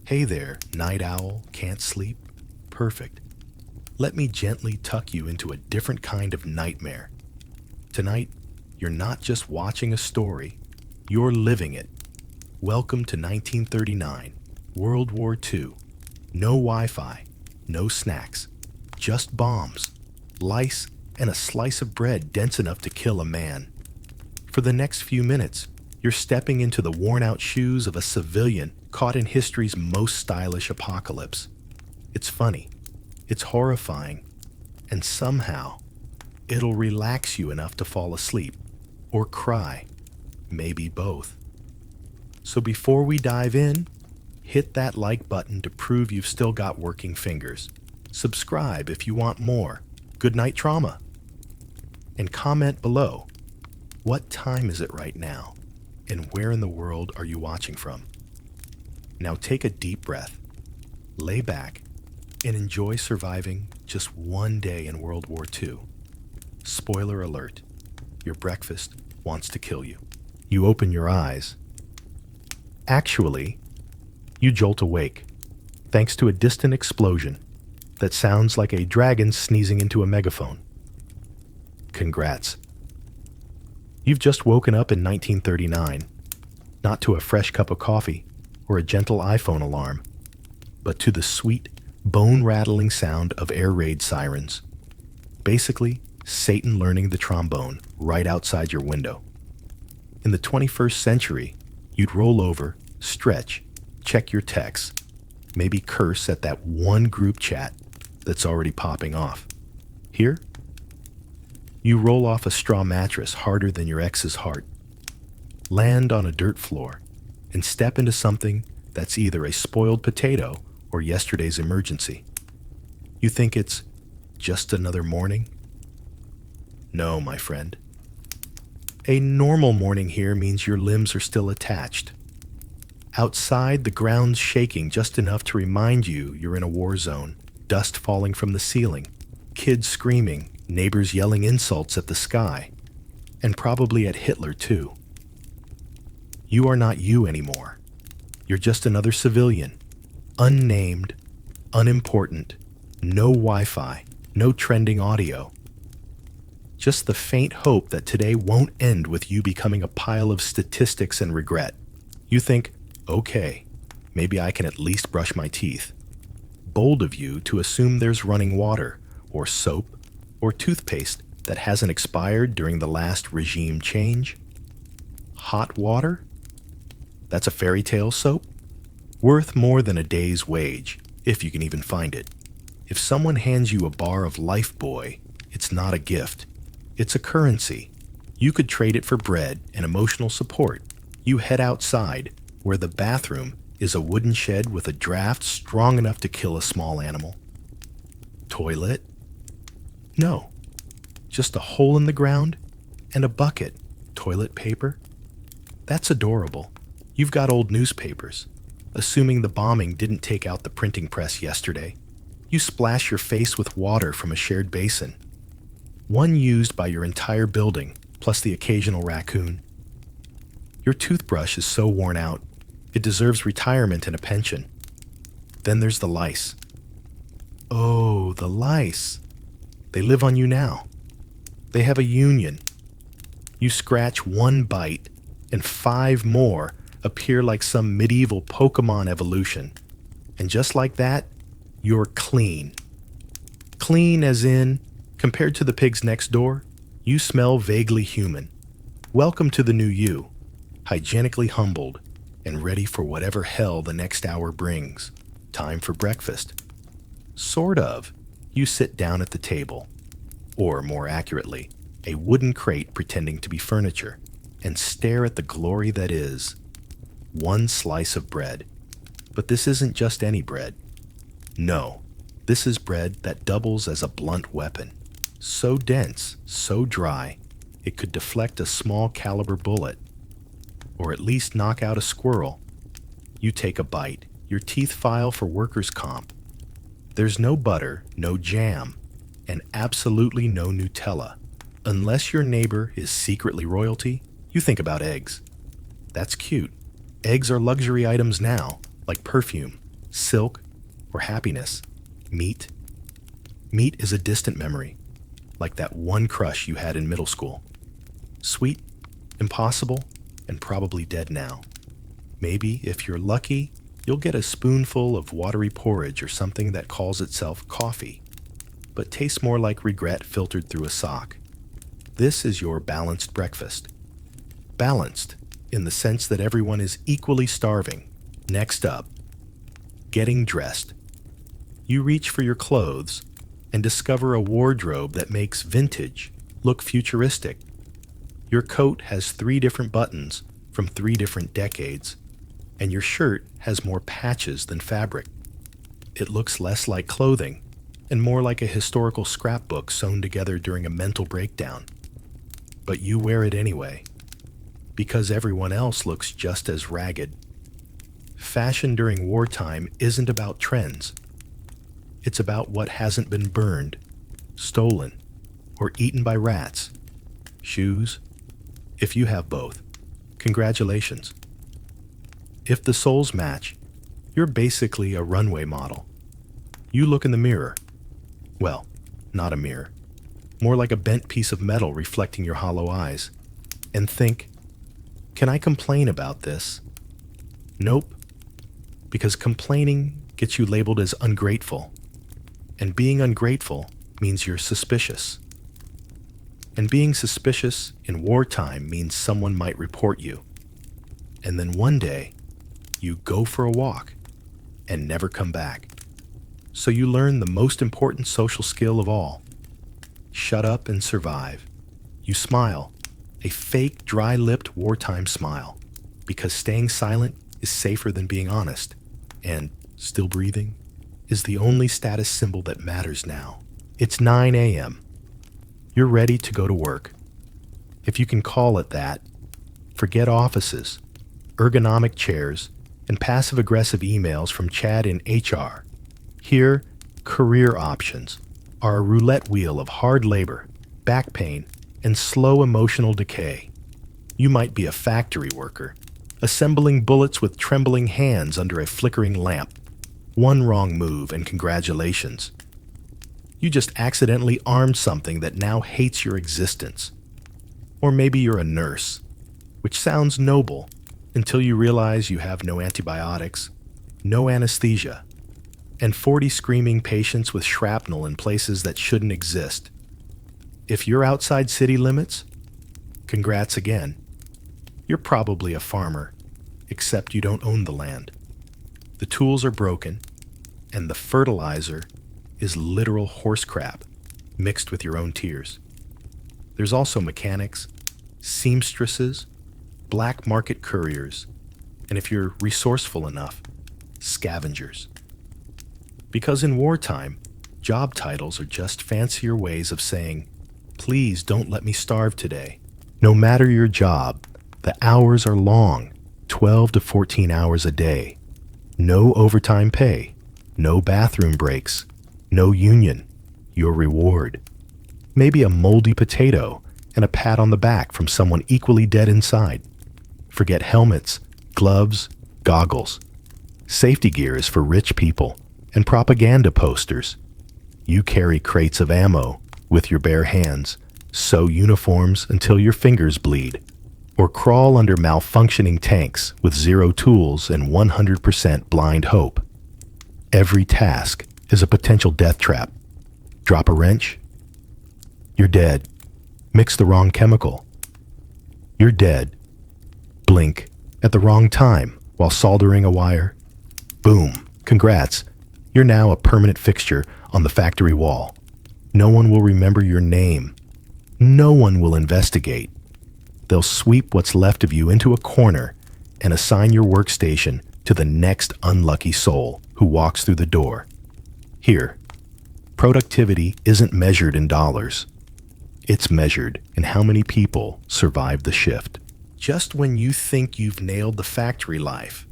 Hey there, night owl, can't sleep? Perfect. Let me gently tuck you into a different kind of nightmare. Tonight, you're not just watching a story, you're living it. Welcome to 1939, World War II. No Wi-Fi, no snacks, just bombs, lice, and a slice of bread dense enough to kill a man. For the next few minutes, you're stepping into the worn-out shoes of a civilian caught in history's most stylish apocalypse. It's funny, it's horrifying, and somehow, it'll relax you enough to fall asleep, or cry, maybe both. So before we dive in, hit that like button to prove you've still got working fingers. Subscribe if you want more. Good night trauma. And comment below, what time is it right now? And where in the world are you watching from? Now take a deep breath, lay back, and enjoy surviving just one day in World War II. Spoiler alert, your breakfast wants to kill you. You open your eyes. Actually, you jolt awake, thanks to a distant explosion that sounds like a dragon sneezing into a megaphone. Congrats. You've just woken up in 1939, not to a fresh cup of coffee or a gentle iPhone alarm, but to the sweet, bone-rattling sound of air raid sirens. Basically, Satan learning the trombone right outside your window. In the 21st century, you'd roll over, stretch, check your texts, maybe curse at that one group chat that's already popping off. Here, you roll off a straw mattress harder than your ex's heart, land on a dirt floor, and step into something that's either a spoiled potato or yesterday's emergency. You think it's just another morning? No, my friend. A normal morning here means your limbs are still attached. Outside, the ground's shaking just enough to remind you you're in a war zone, dust falling from the ceiling, kids screaming, neighbors yelling insults at the sky, and probably at Hitler too. You are not you anymore. You're just another civilian, unnamed, unimportant, no Wi-Fi, no trending audio. Just the faint hope that today won't end with you becoming a pile of statistics and regret. You think, okay, maybe I can at least brush my teeth. Bold of you to assume there's running water, or soap, or toothpaste that hasn't expired during the last regime change. Hot water? That's a fairy tale soap? Worth more than a day's wage, if you can even find it. If someone hands you a bar of Lifebuoy, it's not a gift. It's a currency. You could trade it for bread and emotional support. You head outside, where the bathroom is a wooden shed with a draft strong enough to kill a small animal. Toilet? No. Just a hole in the ground and a bucket. Toilet paper? That's adorable. You've got old newspapers. Assuming the bombing didn't take out the printing press yesterday, you splash your face with water from a shared basin. One used by your entire building, plus the occasional raccoon. Your toothbrush is so worn out, it deserves retirement and a pension. Then there's the lice. Oh, the lice. They live on you now. They have a union. You scratch one bite, and 5 more appear like some medieval Pokemon evolution. And just like that, you're clean. Clean as in, compared to the pigs next door, you smell vaguely human. Welcome to the new you, hygienically humbled and ready for whatever hell the next hour brings. Time for breakfast. Sort of. You sit down at the table, or more accurately, a wooden crate pretending to be furniture, and stare at the glory that is one slice of bread. But this isn't just any bread. No, this is bread that doubles as a blunt weapon. So dense, so dry, it could deflect a small caliber bullet, or at least knock out a squirrel. You take a bite, your teeth file for workers' comp. There's no butter, no jam, and absolutely no Nutella. Unless your neighbor is secretly royalty, you think about eggs. That's cute. Eggs are luxury items now, like perfume. silk, or happiness? Meat? Meat is a distant memory, like that one crush you had in middle school. Sweet, impossible, and probably dead now. Maybe, if you're lucky, you'll get a spoonful of watery porridge or something that calls itself coffee, but tastes more like regret filtered through a sock. This is your balanced breakfast. Balanced, in the sense that everyone is equally starving. Next up, getting dressed. You reach for your clothes and discover a wardrobe that makes vintage look futuristic. Your coat has 3 different buttons from 3 different decades, and your shirt has more patches than fabric. It looks less like clothing and more like a historical scrapbook sewn together during a mental breakdown. But you wear it anyway, because everyone else looks just as ragged. Fashion during wartime isn't about trends. It's about what hasn't been burned, stolen, or eaten by rats. Shoes? If you have both, congratulations. If the soles match, you're basically a runway model. You look in the mirror. Well, not a mirror. More like a bent piece of metal reflecting your hollow eyes. And think, can I complain about this? Nope. Because complaining gets you labeled as ungrateful. And being ungrateful means you're suspicious. And being suspicious in wartime means someone might report you. And then one day, you go for a walk and never come back. So you learn the most important social skill of all. Shut up and survive. You smile, a fake, dry-lipped wartime smile, because staying silent is safer than being honest, and still breathing is the only status symbol that matters now. It's 9 a.m. You're ready to go to work. If you can call it that, forget offices, ergonomic chairs, and passive-aggressive emails from Chad in HR. Here, career options are a roulette wheel of hard labor, back pain, and slow emotional decay. You might be a factory worker, assembling bullets with trembling hands under a flickering lamp. One wrong move and congratulations. You just accidentally armed something that now hates your existence. Or maybe you're a nurse, which sounds noble until you realize you have no antibiotics, no anesthesia, and 40 screaming patients with shrapnel in places that shouldn't exist. If you're outside city limits, congrats again. You're probably a farmer, except you don't own the land. The tools are broken, and the fertilizer is literal horse crap mixed with your own tears. There's also mechanics, seamstresses, black market couriers, and if you're resourceful enough, scavengers. Because in wartime, job titles are just fancier ways of saying, please don't let me starve today. No matter your job, the hours are long, 12 to 14 hours a day. No overtime pay, no bathroom breaks, no union, your reward. Maybe a moldy potato and a pat on the back from someone equally dead inside. Forget helmets, gloves, goggles. Safety gear is for rich people and propaganda posters. You carry crates of ammo with your bare hands, sew uniforms until your fingers bleed, or crawl under malfunctioning tanks with zero tools and 100% blind hope. Every task is a potential death trap. Drop a wrench, you're dead. Mix the wrong chemical, you're dead. Blink at the wrong time while soldering a wire, boom, congrats. You're now a permanent fixture on the factory wall. No one will remember your name. No one will investigate. They'll sweep what's left of you into a corner and assign your workstation to the next unlucky soul who walks through the door. Here, productivity isn't measured in dollars. It's measured in how many people survive the shift. Just when you think you've nailed the factory life,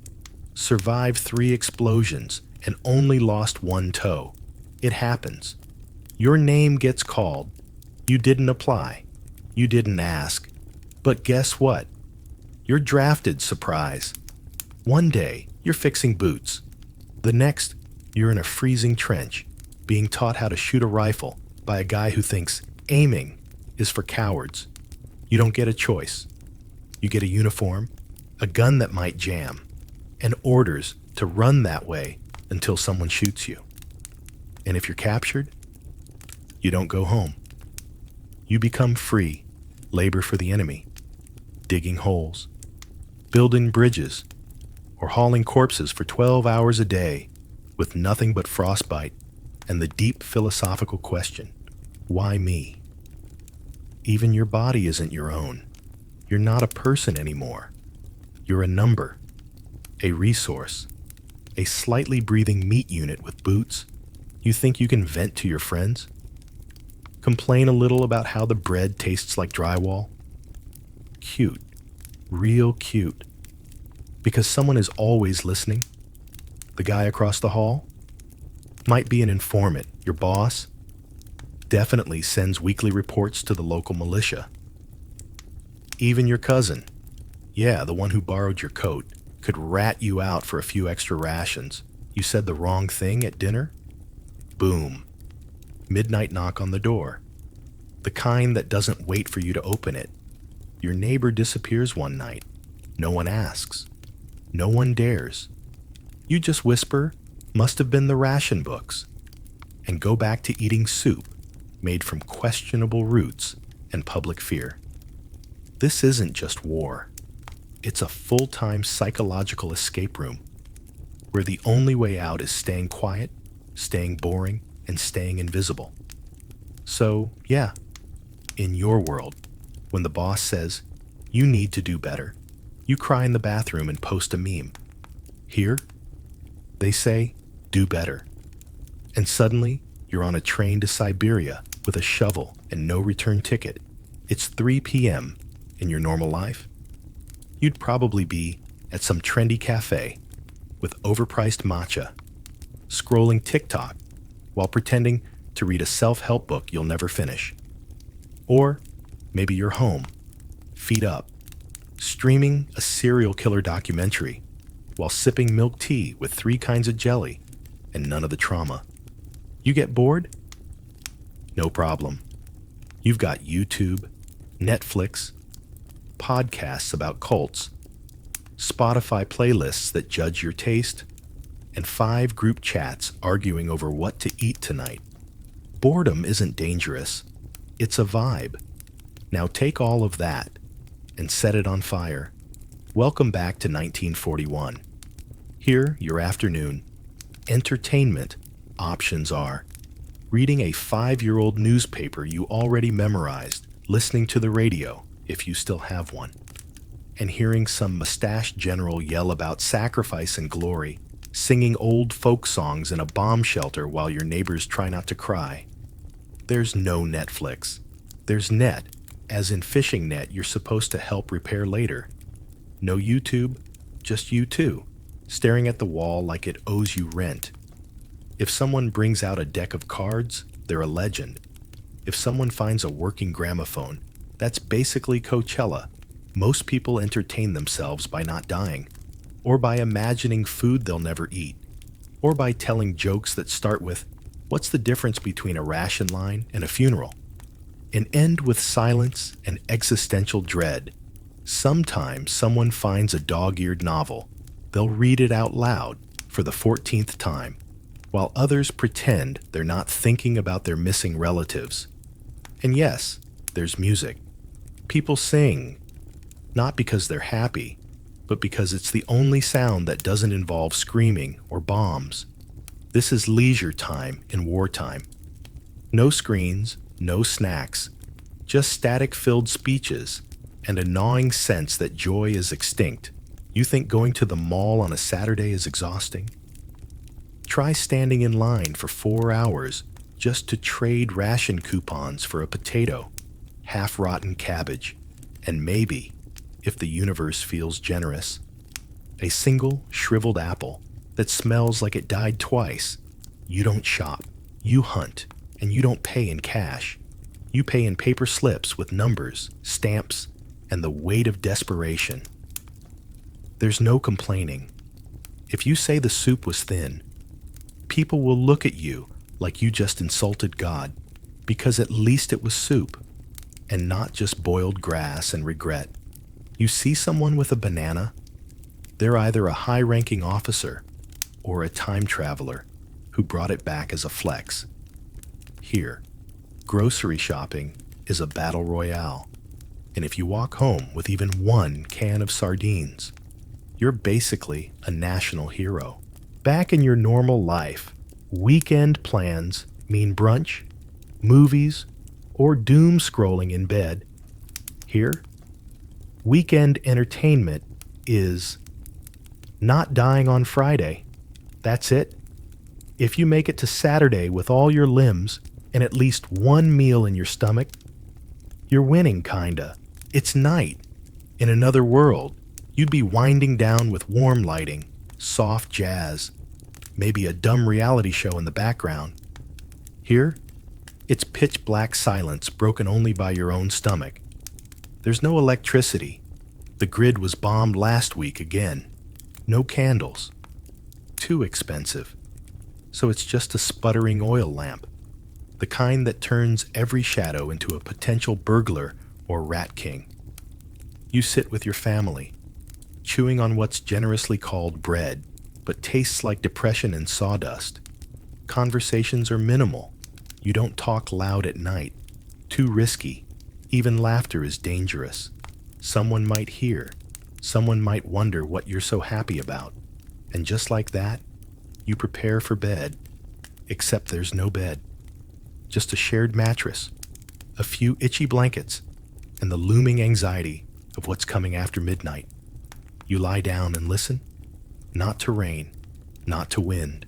survived 3 explosions, and only lost 1 toe, it happens. Your name gets called. You didn't apply. You didn't ask. But guess what? You're drafted, surprise. One day, you're fixing boots. The next, you're in a freezing trench, being taught how to shoot a rifle by a guy who thinks aiming is for cowards. You don't get a choice. You get a uniform, a gun that might jam, and orders to run that way until someone shoots you. And if you're captured, you don't go home. You become free labor for the enemy, digging holes, building bridges, or hauling corpses for 12 hours a day with nothing but frostbite and the deep philosophical question, why me? Even your body isn't your own. You're not a person anymore. You're a number, a resource, a slightly breathing meat unit with boots. You think you can vent to your friends? Complain a little about how the bread tastes like drywall? Cute, real cute. Because someone is always listening. The guy across the hall might be an informant. Your boss definitely sends weekly reports to the local militia. Even your cousin, yeah, the one who borrowed your coat, could rat you out for a few extra rations. You said the wrong thing at dinner? Boom. Midnight knock on the door. The kind that doesn't wait for you to open it. Your neighbor disappears one night. No one asks. No one dares. You just whisper, must have been the ration books, and go back to eating soup made from questionable roots and public fear. This isn't just war. It's a full-time psychological escape room where the only way out is staying quiet, staying boring, and staying invisible. So, yeah, in your world, when the boss says, you need to do better, you cry in the bathroom and post a meme. Here, they say, do better. And suddenly, you're on a train to Siberia with a shovel and no return ticket. It's 3 p.m. In your normal life, you'd probably be at some trendy cafe with overpriced matcha, scrolling TikTok while pretending to read a self-help book you'll never finish. Or maybe you're home, feet up, streaming a serial killer documentary while sipping milk tea with 3 kinds of jelly and none of the trauma. You get bored? No problem. You've got YouTube, Netflix, podcasts about cults, Spotify playlists that judge your taste, and 5 group chats arguing over what to eat tonight. Boredom isn't dangerous. It's a vibe. Now take all of that and set it on fire. Welcome back to 1941. Here, your afternoon entertainment options are reading a 5-year-old newspaper you already memorized, listening to the radio, if you still have one, and hearing some mustached general yell about sacrifice and glory, singing old folk songs in a bomb shelter while your neighbors try not to cry. There's no Netflix. There's net, as in fishing net you're supposed to help repair later. No YouTube, just you two, staring at the wall like it owes you rent. If someone brings out a deck of cards, they're a legend. If someone finds a working gramophone, that's basically Coachella. Most people entertain themselves by not dying, or by imagining food they'll never eat, or by telling jokes that start with, what's the difference between a ration line and a funeral? And end with silence and existential dread. Sometimes someone finds a dog-eared novel. They'll read it out loud for the 14th time, while others pretend they're not thinking about their missing relatives. And yes, there's music. People sing, not because they're happy, but because it's the only sound that doesn't involve screaming or bombs. This is leisure time in wartime. No screens, no snacks, just static-filled speeches and a gnawing sense that joy is extinct. You think going to the mall on a Saturday is exhausting? Try standing in line for 4 hours just to trade ration coupons for a potato, half-rotten cabbage, and maybe, if the universe feels generous, a single shriveled apple that smells like it died twice. You don't shop, you hunt, and you don't pay in cash. You pay in paper slips with numbers, stamps, and the weight of desperation. There's no complaining. If you say the soup was thin, People will look at you like you just insulted God, because at least it was soup, and not just boiled grass and regret. You see someone with a banana, they're either a high-ranking officer or a time traveler who brought it back as a flex. Here, grocery shopping is a battle royale, and if you walk home with even one can of sardines, you're basically a national hero. Back in your normal life, weekend plans mean brunch, movies, or doom scrolling in bed. Here, weekend entertainment is not dying on Friday. That's it. If you make it to Saturday with all your limbs and at least one meal in your stomach, you're winning, kinda. It's night. In another world, you'd be winding down with warm lighting, soft jazz, maybe a dumb reality show in the background. Here, it's pitch black silence broken only by your own stomach. There's no electricity. The grid was bombed last week again. No candles. Too expensive. So it's just a sputtering oil lamp, the kind that turns every shadow into a potential burglar or rat king. You sit with your family, chewing on what's generously called bread, but tastes like depression and sawdust. Conversations are minimal. You don't talk loud at night. Too risky. Even laughter is dangerous. Someone might hear. Someone might wonder what you're so happy about. And just like that, you prepare for bed. Except there's no bed. Just a shared mattress, a few itchy blankets, and the looming anxiety of what's coming after midnight. You lie down and listen, not to rain, not to wind,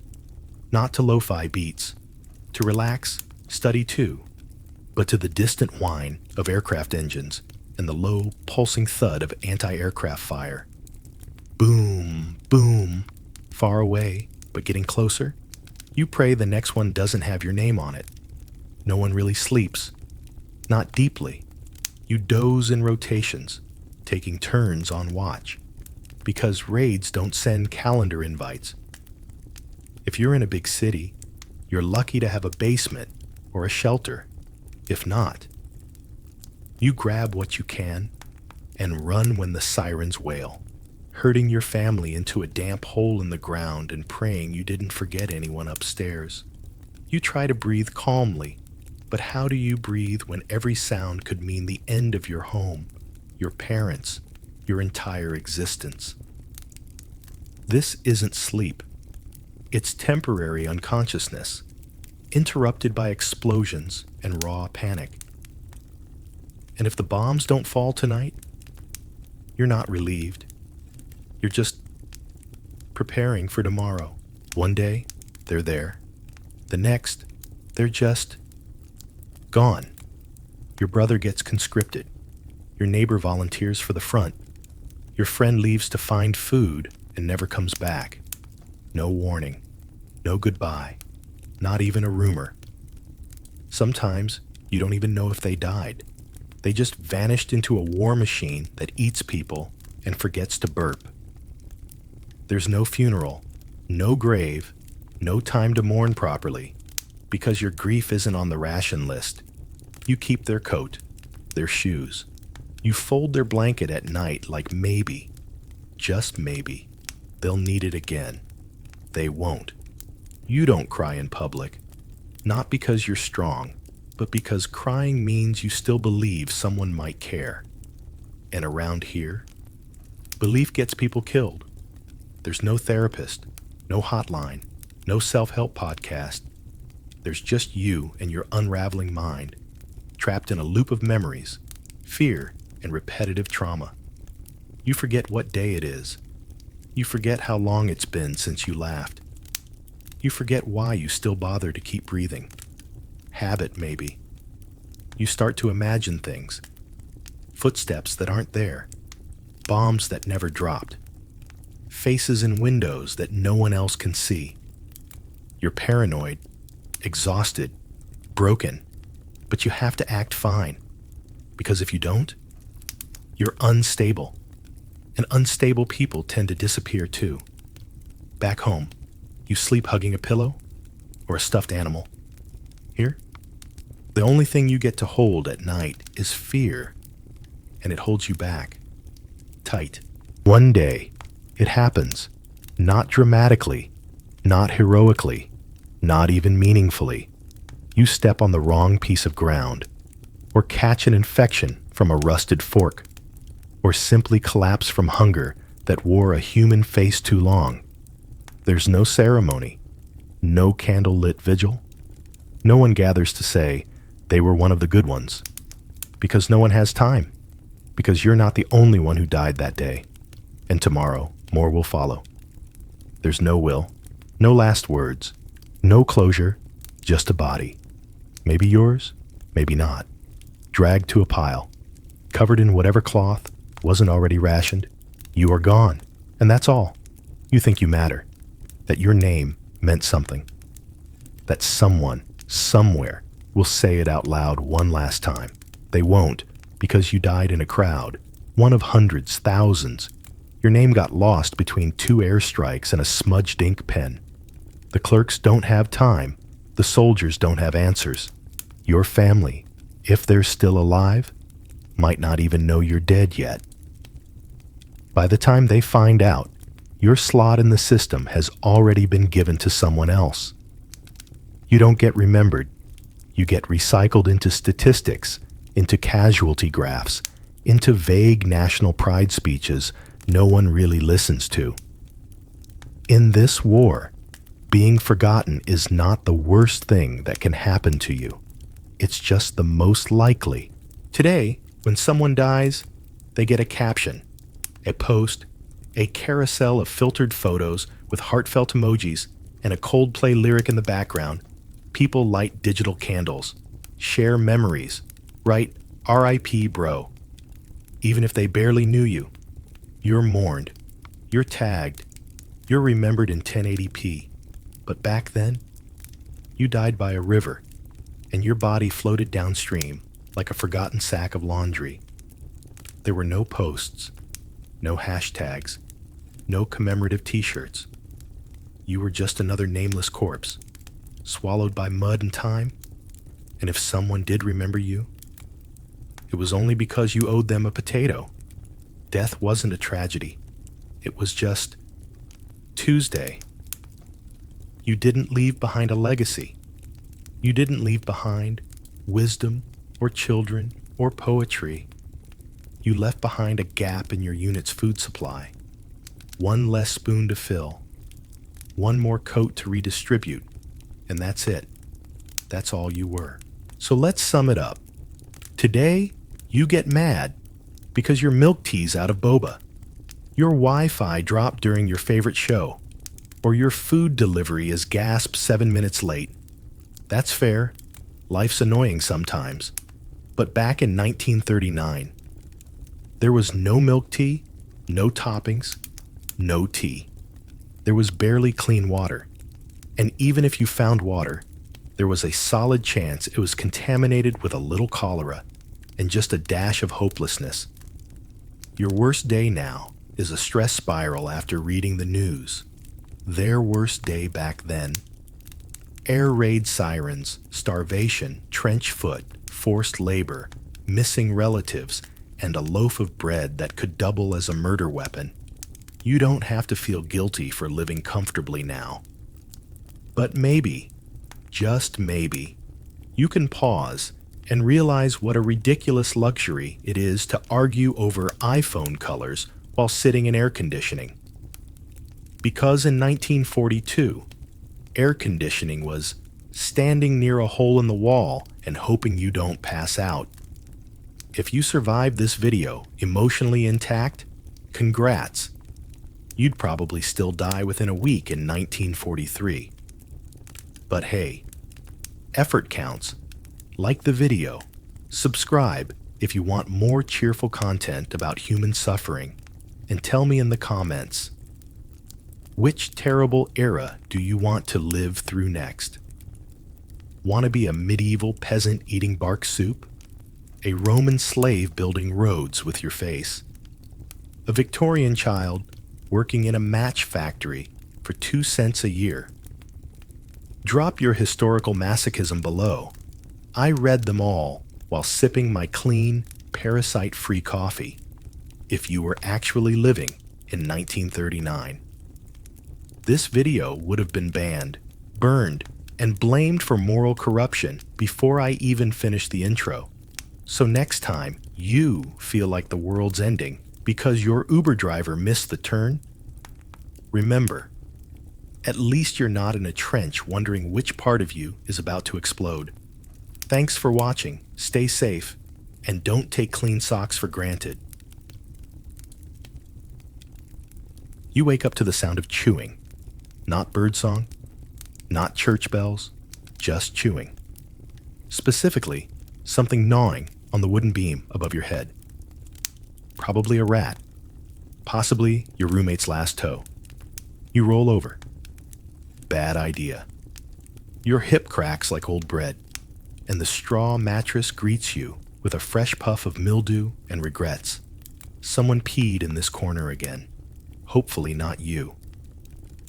not to lo-fi beats. To relax, study too, but to the distant whine of aircraft engines and the low, pulsing thud of anti-aircraft fire. Boom, boom, far away, but getting closer. You pray the next one doesn't have your name on it. No one really sleeps. Not deeply. You doze in rotations, taking turns on watch, because raids don't send calendar invites. If you're in a big city, you're lucky to have a basement or a shelter. If not, you grab what you can and run when the sirens wail, herding your family into a damp hole in the ground and praying you didn't forget anyone upstairs. You try to breathe calmly, but how do you breathe when every sound could mean the end of your home, your parents, your entire existence? This isn't sleep. It's temporary unconsciousness, interrupted by explosions and raw panic. And if the bombs don't fall tonight, you're not relieved. You're just preparing for tomorrow. One day, they're there. The next, they're just gone. Your brother gets conscripted. Your neighbor volunteers for the front. Your friend leaves to find food and never comes back. No warning. No goodbye. Not even a rumor. Sometimes you don't even know if they died. They just vanished into a war machine that eats people and forgets to burp. There's no funeral, no grave, no time to mourn properly, because your grief isn't on the ration list. You keep their coat, their shoes. You fold their blanket at night like maybe, just maybe, they'll need it again. They won't. You don't cry in public, not because you're strong, but because crying means you still believe someone might care. And around here, belief gets people killed. There's no therapist, no hotline, no self-help podcast. There's just you and your unraveling mind, trapped in a loop of memories, fear, and repetitive trauma. You forget what day it is. You forget how long it's been since you laughed. You forget why you still bother to keep breathing. Habit, maybe. You start to imagine things. Footsteps that aren't there. Bombs that never dropped. Faces in windows that no one else can see. You're paranoid, exhausted, broken, but you have to act fine. Because if you don't, you're unstable. And unstable people tend to disappear too. Back home, you sleep hugging a pillow, or a stuffed animal. Here, the only thing you get to hold at night is fear, and it holds you back, tight. One day, it happens, not dramatically, not heroically, not even meaningfully. You step on the wrong piece of ground, or catch an infection from a rusted fork, or simply collapse from hunger that wore a human face too long. There's no ceremony, no candle-lit vigil. No one gathers to say they were one of the good ones, because no one has time, because you're not the only one who died that day, and tomorrow more will follow. There's no will, no last words, no closure, just a body. Maybe yours, maybe not. Dragged to a pile, covered in whatever cloth wasn't already rationed. You are gone, and that's all. You think you matter, that your name meant something, that someone, somewhere, will say it out loud one last time. They won't, because you died in a crowd, one of hundreds, thousands. Your name got lost between 2 airstrikes and a smudged ink pen. The clerks don't have time. The soldiers don't have answers. Your family, if they're still alive, might not even know you're dead yet. By the time they find out, your slot in the system has already been given to someone else. You don't get remembered. You get recycled into statistics, into casualty graphs, into vague national pride speeches no one really listens to. In this war, being forgotten is not the worst thing that can happen to you. It's just the most likely. Today, when someone dies, they get a caption, a post, a carousel of filtered photos with heartfelt emojis, and a Coldplay lyric in the background. People light digital candles, share memories, write RIP bro. Even if they barely knew you, you're mourned, you're tagged, you're remembered in 1080p. But back then, you died by a river, and your body floated downstream like a forgotten sack of laundry. There were no posts, no hashtags, no commemorative t-shirts. You were just another nameless corpse, swallowed by mud and time. And if someone did remember you, it was only because you owed them a potato. Death wasn't a tragedy. It was just Tuesday. You didn't leave behind a legacy. You didn't leave behind wisdom or children or poetry. You left behind a gap in your unit's food supply. One less spoon to fill. One more coat to redistribute. And that's it. That's all you were. So let's sum it up. Today, you get mad because your milk tea's out of boba. Your Wi-Fi dropped during your favorite show. Or your food delivery is gasped 7 minutes late. That's fair. Life's annoying sometimes. But back in 1939, there was no milk tea, no toppings, no tea. There was barely clean water. And even if you found water, there was a solid chance it was contaminated with a little cholera and just a dash of hopelessness. Your worst day now is a stress spiral after reading the news. Their worst day back then. Air raid sirens, starvation, trench foot, forced labor, missing relatives, and a loaf of bread that could double as a murder weapon. You don't have to feel guilty for living comfortably now. But maybe, just maybe, you can pause and realize what a ridiculous luxury it is to argue over iPhone colors while sitting in air conditioning. Because in 1942, air conditioning was standing near a hole in the wall and hoping you don't pass out. If you survived this video emotionally intact, congrats. You'd probably still die within a week in 1943. But hey, effort counts. Like the video. Subscribe if you want more cheerful content about human suffering. And tell me in the comments, which terrible era do you want to live through next? Want to be a medieval peasant eating bark soup? A Roman slave building roads with your face? A Victorian child working in a match factory for 2 cents a year? Drop your historical masochism below. I read them all while sipping my clean, parasite-free coffee. If you were actually living in 1939. This video would have been banned, burned, and blamed for moral corruption before I even finished the intro. So next time you feel like the world's ending because your Uber driver missed the turn, remember, at least you're not in a trench wondering which part of you is about to explode. Thanks for watching, stay safe, and don't take clean socks for granted. You wake up to the sound of chewing. Not birdsong, not church bells, just chewing. Specifically, something gnawing on the wooden beam above your head. Probably a rat. Possibly your roommate's last toe. You roll over. Bad idea. Your hip cracks like old bread, and the straw mattress greets you with a fresh puff of mildew and regrets. Someone peed in this corner again. Hopefully not you.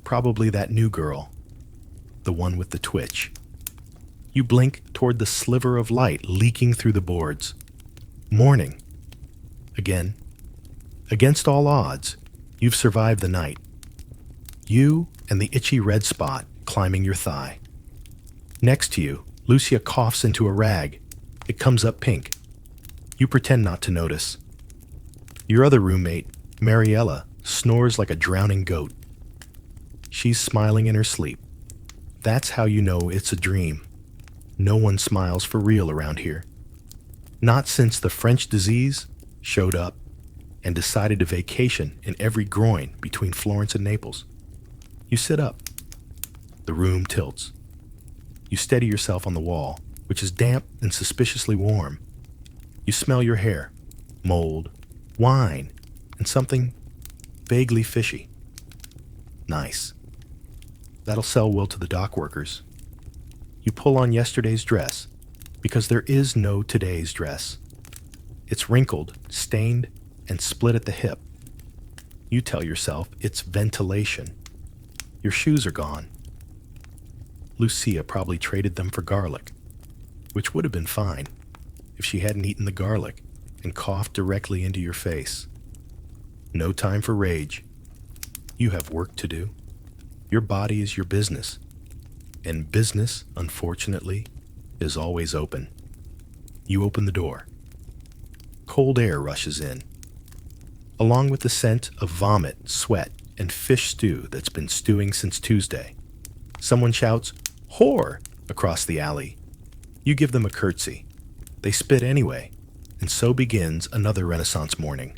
Probably that new girl, the one with the twitch. You blink toward the sliver of light leaking through the boards. Morning. Again. Against all odds, you've survived the night. You and the itchy red spot climbing your thigh. Next to you, Lucia coughs into a rag. It comes up pink. You pretend not to notice. Your other roommate, Mariella, snores like a drowning goat. She's smiling in her sleep. That's how you know it's a dream. No one smiles for real around here. Not since the French disease showed up and decided to vacation in every groin between Florence and Naples. You sit up. The room tilts. You steady yourself on the wall, which is damp and suspiciously warm. You smell your hair, mold, wine, and something vaguely fishy. Nice. That'll sell well to the dock workers. You pull on yesterday's dress, because there is no today's dress. It's wrinkled, stained, and split at the hip. You tell yourself it's ventilation. Your shoes are gone. Lucia probably traded them for garlic, which would have been fine if she hadn't eaten the garlic and coughed directly into your face. No time for rage. You have work to do. Your body is your business, and business, unfortunately, is always open. You open the door. Cold air rushes in, along with the scent of vomit, sweat, and fish stew that's been stewing since Tuesday. Someone shouts, "Whore!" across the alley. You give them a curtsy. They spit anyway, and so begins another Renaissance morning.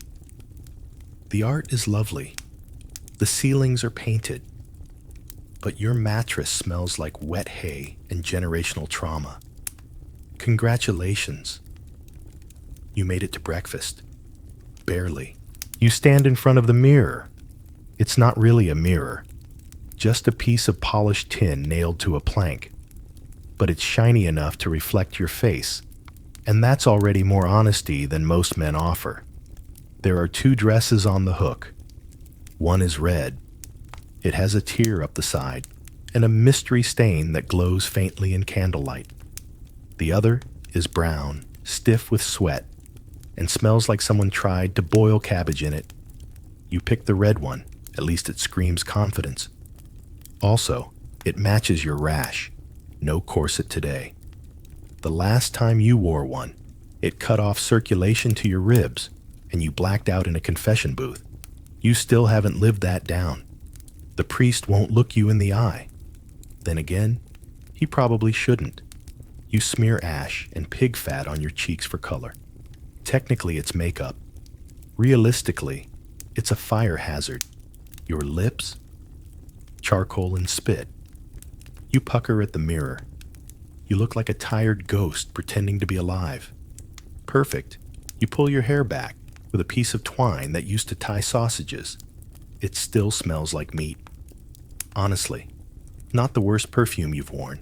The art is lovely. The ceilings are painted. But your mattress smells like wet hay and generational trauma. Congratulations. You made it to breakfast. Barely. You stand in front of the mirror. It's not really a mirror, just a piece of polished tin nailed to a plank. But it's shiny enough to reflect your face, and that's already more honesty than most men offer. There are 2 dresses on the hook. One is red. It has a tear up the side and a mystery stain that glows faintly in candlelight. The other is brown, stiff with sweat, and smells like someone tried to boil cabbage in it. You pick the red one, at least it screams confidence. Also, it matches your rash. No corset today. The last time you wore one, it cut off circulation to your ribs, and you blacked out in a confession booth. You still haven't lived that down. The priest won't look you in the eye. Then again, he probably shouldn't. You smear ash and pig fat on your cheeks for color. Technically, it's makeup. Realistically, it's a fire hazard. Your lips? Charcoal and spit. You pucker at the mirror. You look like a tired ghost pretending to be alive. Perfect. You pull your hair back with a piece of twine that used to tie sausages. It still smells like meat. Honestly, not the worst perfume you've worn.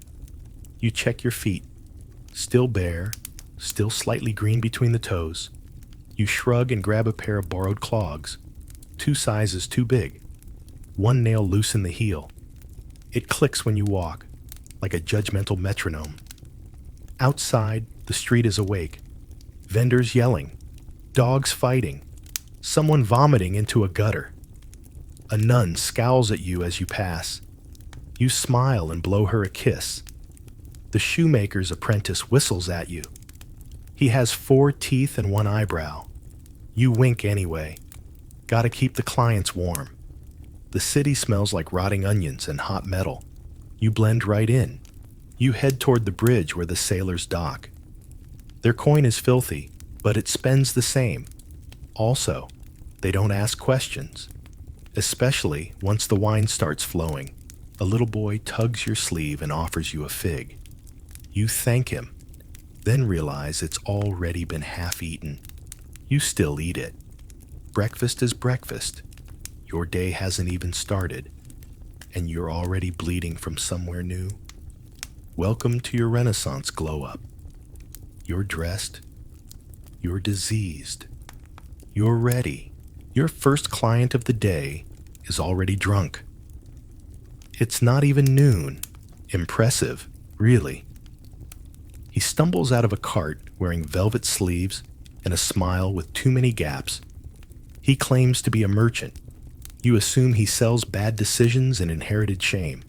You check your feet. Still bare, still slightly green between the toes. You shrug and grab a pair of borrowed clogs, 2 sizes too big. One nail loose in the heel. It clicks when you walk. like a judgmental metronome. Outside, the street is awake. Vendors yelling, dogs fighting, someone vomiting into a gutter. A nun scowls at you as you pass. You smile and blow her a kiss. The shoemaker's apprentice whistles at you. He has 4 teeth and 1 eyebrow. You wink anyway. Gotta keep the clients warm. The city smells like rotting onions and hot metal. You blend right in. You head toward the bridge where the sailors dock. Their coin is filthy, but it spends the same. Also, they don't ask questions, especially once the wine starts flowing. A little boy tugs your sleeve and offers you a fig. You thank him, then realize it's already been half-eaten. You still eat it. Breakfast is breakfast. Your day hasn't even started, and you're already bleeding from somewhere new. Welcome to your Renaissance glow-up. You're dressed. You're diseased. You're ready. Your first client of the day is already drunk. It's not even noon. Impressive, really. He stumbles out of a cart wearing velvet sleeves and a smile with too many gaps. He claims to be a merchant. You assume he sells bad decisions and inherited shame.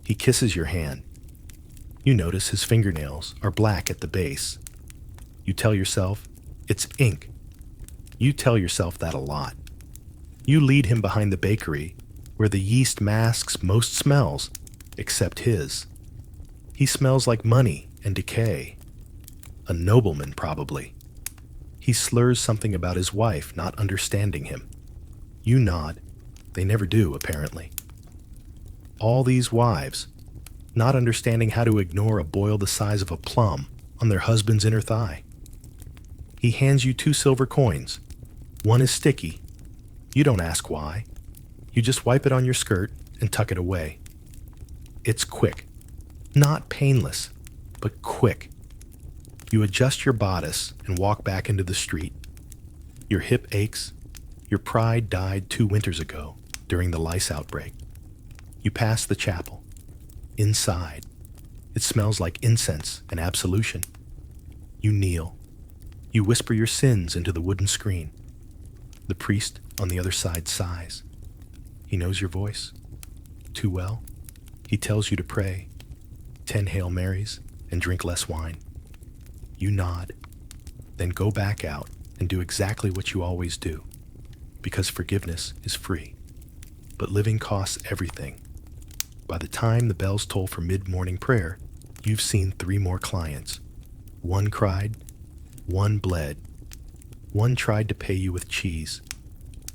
He kisses your hand. You notice his fingernails are black at the base. You tell yourself, it's ink. You tell yourself that a lot. You lead him behind the bakery, where the yeast masks most smells, except his. He smells like money and decay. A nobleman, probably. He slurs something about his wife not understanding him. You nod. They never do, apparently. All these wives, not understanding how to ignore a boil the size of a plum on their husband's inner thigh. He hands you 2 silver coins. One is sticky. You don't ask why. You just wipe it on your skirt and tuck it away. It's quick. Not painless, but quick. You adjust your bodice and walk back into the street. Your hip aches. Your pride died 2 winters ago during the lice outbreak. You pass the chapel. Inside, it smells like incense and absolution. You kneel. You whisper your sins into the wooden screen. The priest on the other side sighs. He knows your voice too well. He tells you to pray 10 Hail Marys and drink less wine. You nod, then go back out and do exactly what you always do, because forgiveness is free, but living costs everything. By the time the bells toll for mid-morning prayer, you've seen 3 more clients. 1 cried, 1 bled, 1 tried to pay you with cheese.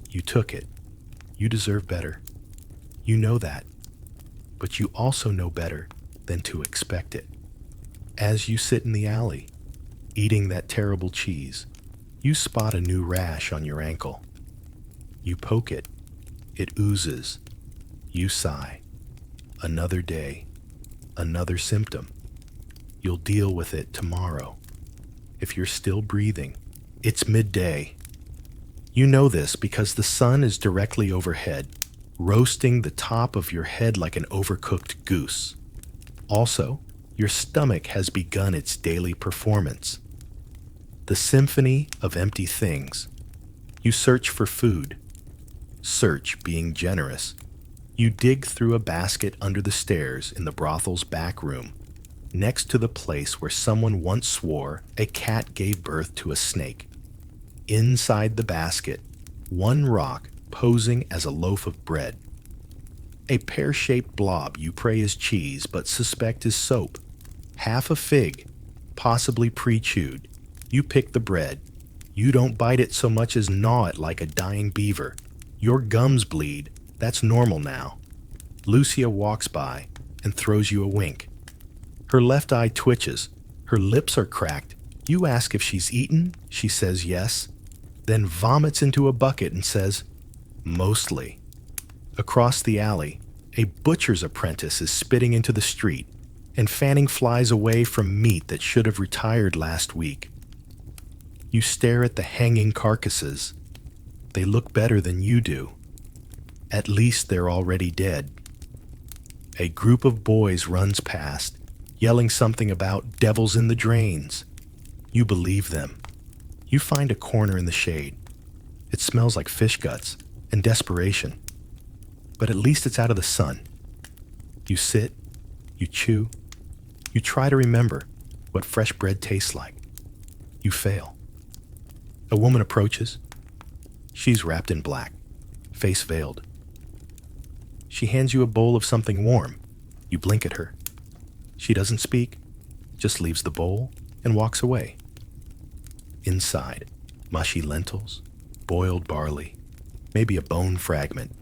You took it. You deserve better. You know that, but you also know better than to expect it. As you sit in the alley, eating that terrible cheese, you spot a new rash on your ankle. You poke it. It oozes. You sigh. Another day. Another symptom. You'll deal with it tomorrow. If you're still breathing, it's midday. You know this because the sun is directly overhead, roasting the top of your head like an overcooked goose. Also, your stomach has begun its daily performance. The symphony of empty things. You search for food. Search being generous. You dig through a basket under the stairs in the brothel's back room, next to the place where someone once swore a cat gave birth to a snake. Inside the basket, 1 rock posing as a loaf of bread. A pear-shaped blob you pray is cheese but suspect is soap. Half a fig, possibly pre-chewed. You pick the bread. You don't bite it so much as gnaw it like a dying beaver. Your gums bleed. That's normal now. Lucia walks by and throws you a wink. Her left eye twitches. Her lips are cracked. You ask if she's eaten. She says yes, then vomits into a bucket and says, mostly. Across the alley, a butcher's apprentice is spitting into the street and fanning flies away from meat that should have retired last week. You stare at the hanging carcasses. They look better than you do. At least they're already dead. A group of boys runs past, yelling something about devils in the drains. You believe them. You find a corner in the shade. It smells like fish guts and desperation. But at least it's out of the sun. You sit, you chew, you try to remember what fresh bread tastes like. You fail. A woman approaches. She's wrapped in black, face veiled. She hands you a bowl of something warm. You blink at her. She doesn't speak, just leaves the bowl and walks away. Inside, mushy lentils, boiled barley, maybe a bone fragment.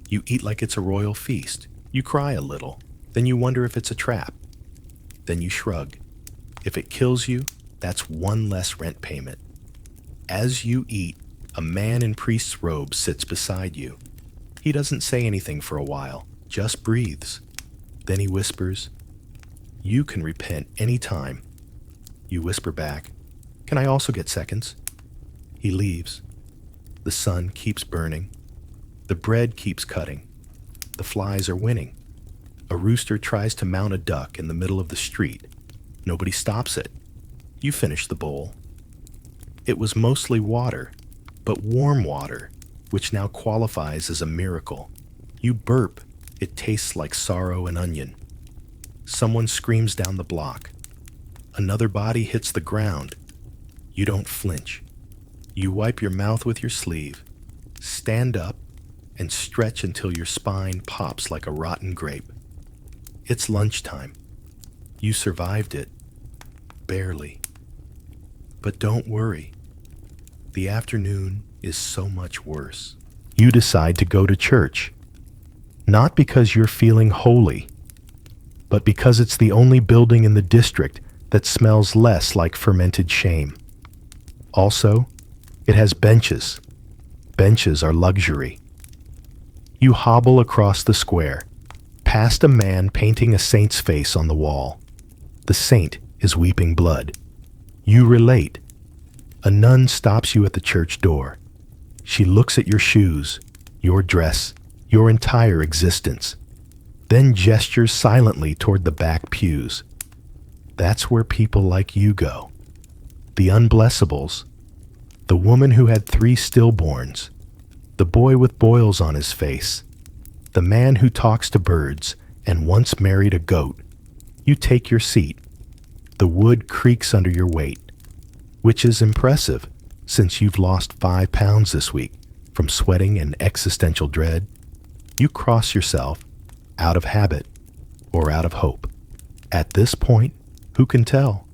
You eat like it's a royal feast. You cry a little. Then you wonder if it's a trap. Then you shrug. If it kills you, that's one less rent payment. As you eat, a man in priest's robes sits beside you. He doesn't say anything for a while, just breathes. Then he whispers, "You can repent any time." You whisper back, "Can I also get seconds?" He leaves. The sun keeps burning. The bread keeps cutting. The flies are winning. A rooster tries to mount a duck in the middle of the street. Nobody stops it. You finish the bowl. It was mostly water, but warm water, which now qualifies as a miracle. You burp. It tastes like sorrow and onion. Someone screams down the block. Another body hits the ground. You don't flinch. You wipe your mouth with your sleeve, stand up, and stretch until your spine pops like a rotten grape. It's lunchtime. You survived it. Barely. But don't worry. The afternoon is so much worse. You decide to go to church. Not because you're feeling holy, but because it's the only building in the district that smells less like fermented shame. Also, it has benches. Benches are luxury. You hobble across the square, past a man painting a saint's face on the wall. The saint is weeping blood. You relate. A nun stops you at the church door. She looks at your shoes, your dress, your entire existence, then gestures silently toward the back pews. That's where people like you go. The unblessables. The woman who had 3 stillborns. The boy with boils on his face. The man who talks to birds and once married a goat. You take your seat. The wood creaks under your weight, which is impressive since you've lost 5 pounds this week from sweating and existential dread. You cross yourself out of habit or out of hope. At this point, who can tell?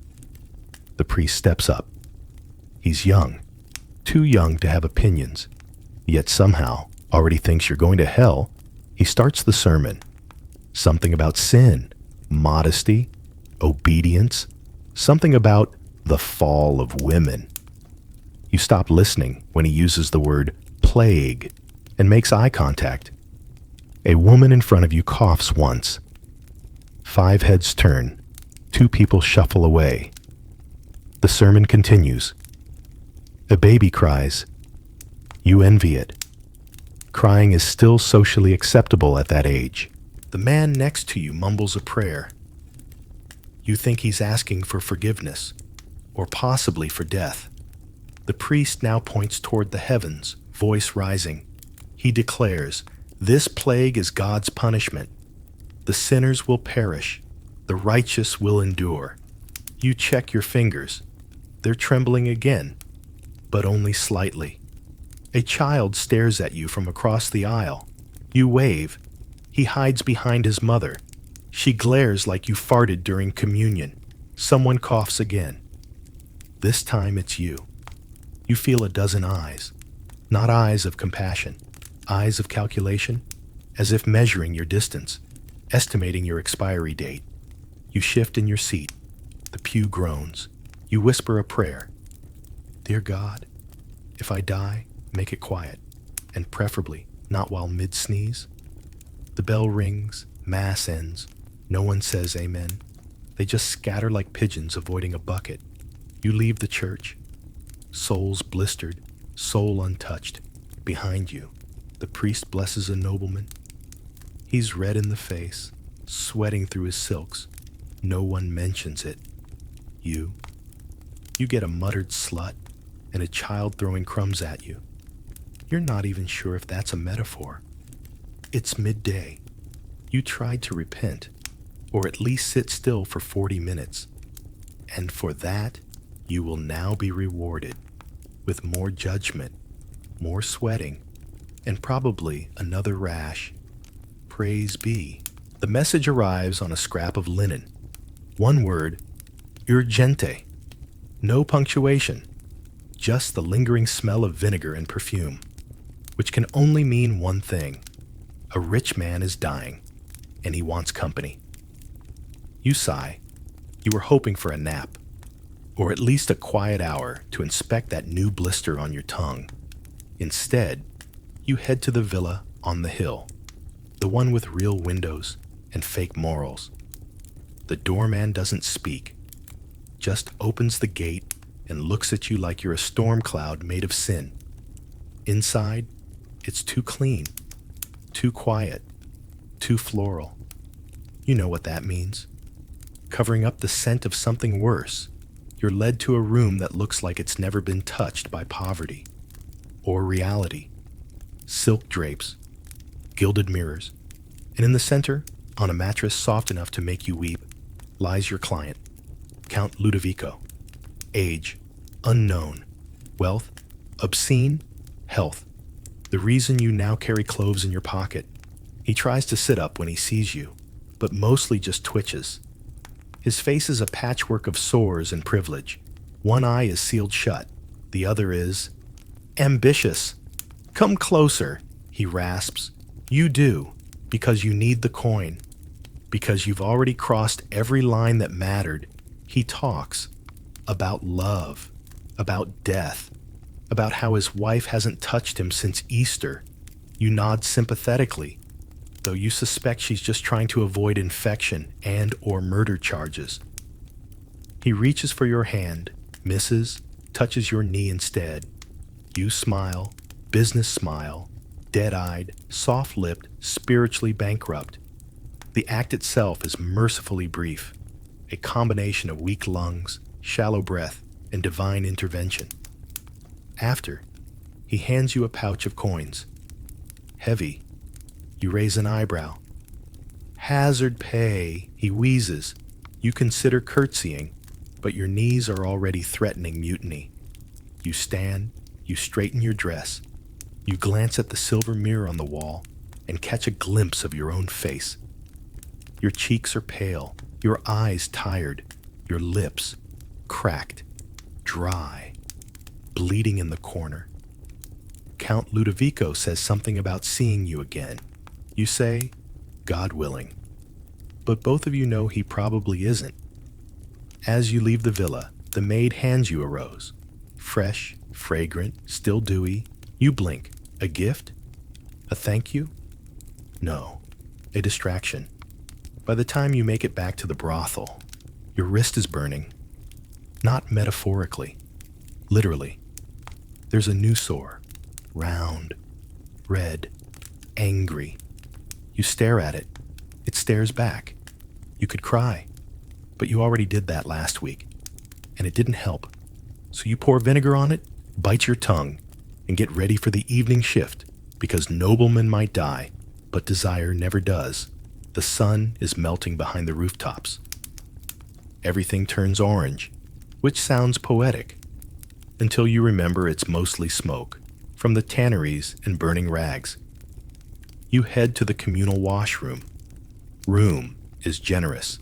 The priest steps up. He's young, too young to have opinions, yet somehow already thinks you're going to hell. He starts the sermon. Something about sin, modesty, obedience, something about the fall of women. You stop listening when he uses the word plague and makes eye contact. A woman in front of you coughs once. 5 heads turn. 2 people shuffle away. The sermon continues. A baby cries. You envy it. Crying is still socially acceptable at that age. The man next to you mumbles a prayer. You think he's asking for forgiveness, or possibly for death. The priest now points toward the heavens, voice rising. He declares, "This plague is God's punishment. The sinners will perish. The righteous will endure." You check your fingers. They're trembling again, but only slightly. A child stares at you from across the aisle. You wave. He hides behind his mother. She glares like you farted during communion. Someone coughs again. This time it's you. You feel a dozen eyes. Not eyes of compassion, eyes of calculation, as if measuring your distance, estimating your expiry date. You shift in your seat. The pew groans. You whisper a prayer. "Dear God, if I die, make it quiet, and preferably not while mid-sneeze." The bell rings, mass ends. No one says amen. They just scatter like pigeons avoiding a bucket. You leave the church. Souls blistered, soul untouched. Behind you, the priest blesses a nobleman. He's red in the face, sweating through his silks. No one mentions it. You get a muttered slut and a child throwing crumbs at you. You're not even sure if that's a metaphor. It's midday. You tried to repent, or at least sit still for 40 minutes. And for that, you will now be rewarded with more judgment, more sweating, and probably another rash. Praise be. The message arrives on a scrap of linen. One word, urgente. No punctuation, just the lingering smell of vinegar and perfume, which can only mean one thing. A rich man is dying, and he wants company. You sigh. You were hoping for a nap, or at least a quiet hour to inspect that new blister on your tongue. Instead, you head to the villa on the hill, the one with real windows and fake morals. The doorman doesn't speak, just opens the gate and looks at you like you're a storm cloud made of sin. Inside, it's too clean, too quiet, too floral. You know what that means. Covering up the scent of something worse, you're led to a room that looks like it's never been touched by poverty or reality. Silk drapes, gilded mirrors, and in the center, on a mattress soft enough to make you weep, lies your client, Count Ludovico. Age, unknown. Wealth, obscene. Health, the reason you now carry cloves in your pocket. He tries to sit up when he sees you, but mostly just twitches. His face is a patchwork of sores and privilege. One eye is sealed shut. The other is ambitious. Come closer, he rasps. You do, because you need the coin. Because you've already crossed every line that mattered. He talks about love, about death, about how his wife hasn't touched him since Easter. You nod sympathetically, though you suspect she's just trying to avoid infection and/or murder charges. He reaches for your hand, misses, touches your knee instead. You smile, business smile, dead-eyed, soft-lipped, spiritually bankrupt. The act itself is mercifully brief, a combination of weak lungs, shallow breath, and divine intervention. After, he hands you a pouch of coins. Heavy. You raise an eyebrow. Hazard pay, he wheezes. You consider curtsying, but your knees are already threatening mutiny. You stand, you straighten your dress. You glance at the silver mirror on the wall and catch a glimpse of your own face. Your cheeks are pale, your eyes tired, your lips cracked, dry, bleeding in the corner. Count Ludovico says something about seeing you again. You say, God willing. But both of you know he probably isn't. As you leave the villa, the maid hands you a rose. Fresh, fragrant, still dewy. You blink. A gift? A thank you? No, a distraction. By the time you make it back to the brothel, your wrist is burning. Not metaphorically, literally. There's a new sore, round, red, angry. You stare at it. It stares back. You could cry, but you already did that last week, and it didn't help. So you pour vinegar on it, bite your tongue, and get ready for the evening shift, because noblemen might die, but desire never does. The sun is melting behind the rooftops. Everything turns orange, which sounds poetic, until you remember it's mostly smoke from the tanneries and burning rags. You head to the communal washroom. Room is generous.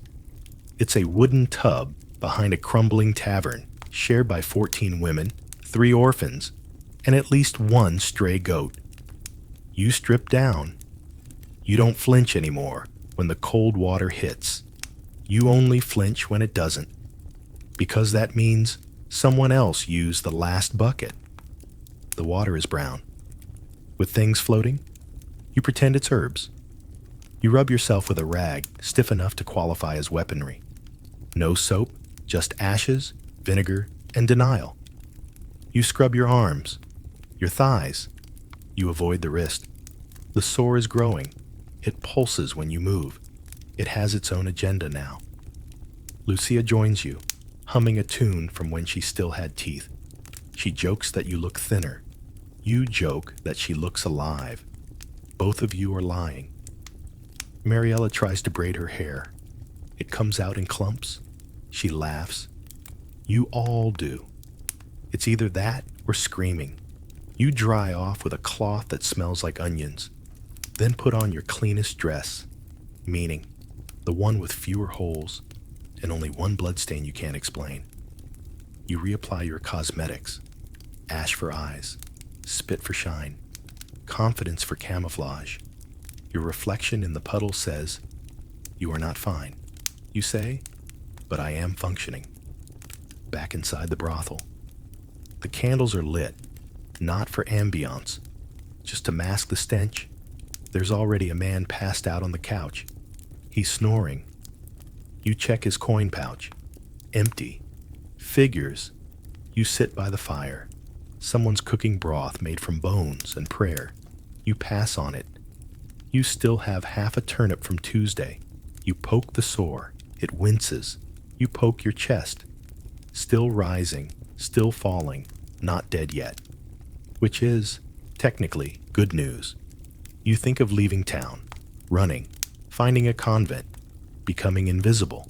It's a wooden tub behind a crumbling tavern, shared by 14 women, 3 orphans, and at least 1 stray goat. You strip down. You don't flinch anymore when the cold water hits. You only flinch when it doesn't, because that means someone else used the last bucket. The water is brown. With things floating, you pretend it's herbs. You rub yourself with a rag stiff enough to qualify as weaponry. No soap, just ashes, vinegar, and denial. You scrub your arms, your thighs. You avoid the wrist. The sore is growing. It pulses when you move. It has its own agenda now. Lucia joins you, humming a tune from when she still had teeth. She jokes that you look thinner. You joke that she looks alive. Both of you are lying. Mariella tries to braid her hair. It comes out in clumps. She laughs. You all do. It's either that or screaming. You dry off with a cloth that smells like onions. Then put on your cleanest dress, meaning the one with fewer holes and only one bloodstain you can't explain. You reapply your cosmetics, ash for eyes, spit for shine, confidence for camouflage. Your reflection in the puddle says, "You are not fine." You say, "But I am functioning." Back inside the brothel. The candles are lit, not for ambiance, just to mask the stench. There's already a man passed out on the couch. He's snoring. You check his coin pouch. Empty. Figures. You sit by the fire. Someone's cooking broth made from bones and prayer. You pass on it. You still have half a turnip from Tuesday. You poke the sore. It winces. You poke your chest. Still rising, still falling, not dead yet. Which is, technically, good news. You think of leaving town, running, finding a convent, becoming invisible.